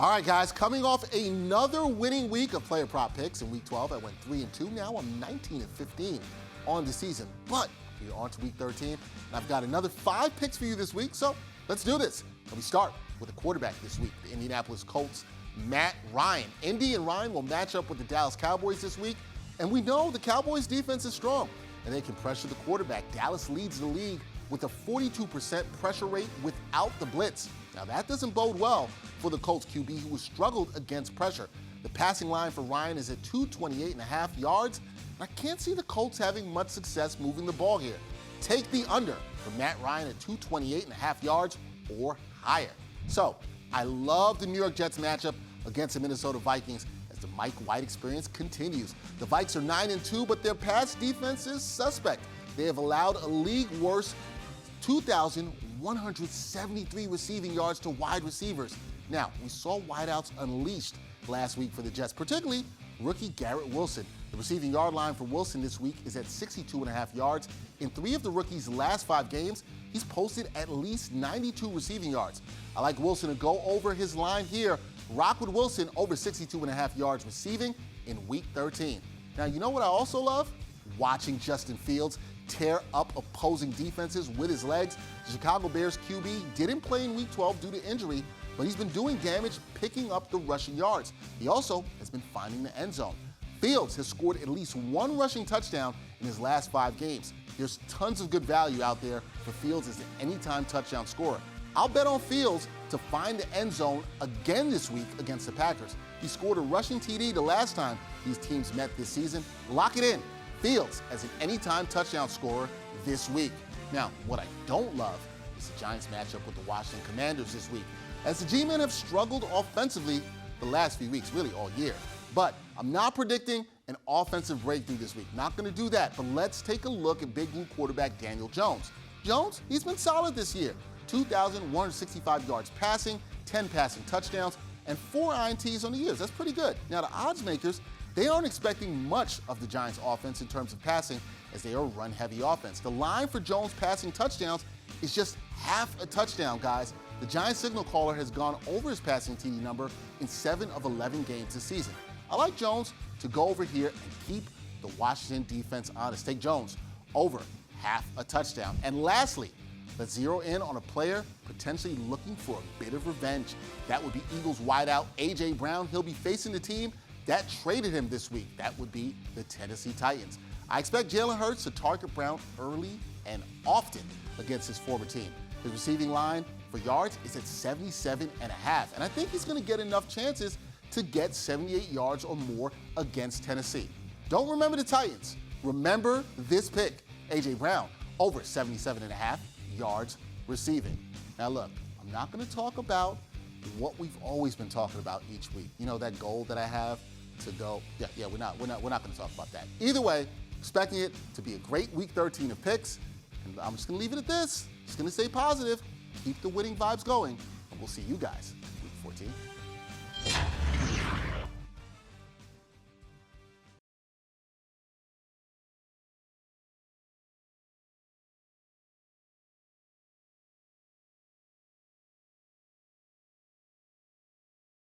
All right, guys, coming off another winning week of player prop picks in Week 12, I went 3-2. Now I'm 19-15 on the season. But we're on to Week 13, and I've got another 5 picks for you this week, so let's do this. And we start with a quarterback this week, the Indianapolis Colts, Matt Ryan. Indy and Ryan will match up with the Dallas Cowboys this week, and we know the Cowboys' defense is strong, and they can pressure the quarterback. Dallas leads the league with a 42% pressure rate without the blitz. Now, that doesn't bode well for the Colts QB, who has struggled against pressure. The passing line for Ryan is at 228.5 yards. I can't see the Colts having much success moving the ball here. Take the under for Matt Ryan at 228.5 yards or higher. So, I love the New York Jets matchup against the Minnesota Vikings as the Mike White experience continues. The Vikes are 9-2, but their pass defense is suspect. They have allowed a league-worst 2,173 receiving yards to wide receivers. Now, we saw wideouts unleashed last week for the Jets, particularly rookie Garrett Wilson. The receiving yard line for Wilson this week is at 62.5 yards. In 3 of the rookie's last 5 games, he's posted at least 92 receiving yards. I like Wilson to go over his line here. Rock with Wilson over 62.5 yards receiving in Week 13. Now, you know what I also love? Watching Justin Fields tear up opposing defenses with his legs. The Chicago Bears QB didn't play in Week 12 due to injury, but he's been doing damage picking up the rushing yards. He also has been finding the end zone. Fields has scored at least 1 rushing touchdown in his last 5 games. There's tons of good value out there for Fields as an anytime touchdown scorer. I'll bet on Fields to find the end zone again this week against the Packers. He scored a rushing TD the last time these teams met this season. Lock it in. Fields as an anytime touchdown scorer this week. Now, what I don't love is the Giants matchup with the Washington Commanders this week, as the G-men have struggled offensively the last few weeks, really all year. But I'm not predicting an offensive breakthrough this week. Not going to do that, but let's take a look at Big Blue quarterback Daniel Jones. Jones, he's been solid this year. 2,165 yards passing, 10 passing touchdowns, and 4 INTs on the years. That's pretty good. Now, the odds makers, they aren't expecting much of the Giants' offense in terms of passing, as they are a run-heavy offense. The line for Jones passing touchdowns is just half a touchdown, guys. The Giants signal caller has gone over his passing TD number in 7 of 11 games this season. I like Jones to go over here and keep the Washington defense honest. Take Jones over half a touchdown. And lastly, let's zero in on a player potentially looking for a bit of revenge. That would be Eagles wideout A.J. Brown. He'll be facing the team that traded him this week. That would be the Tennessee Titans. I expect Jalen Hurts to target Brown early and often against his former team. His receiving line for yards is at 77.5, and I think he's going to get enough chances to get 78 yards or more against Tennessee. Don't remember the Titans. Remember this pick, A.J. Brown, over 77.5 yards receiving. Now look, I'm not going to talk about what we've always been talking about each week. You know, that goal that I have to go. Yeah, we're not going to talk about that. Either way, expecting it to be a great Week 13 of picks, and I'm just going to leave it at this. Just going to stay positive, keep the winning vibes going, and we'll see you guys Week 14.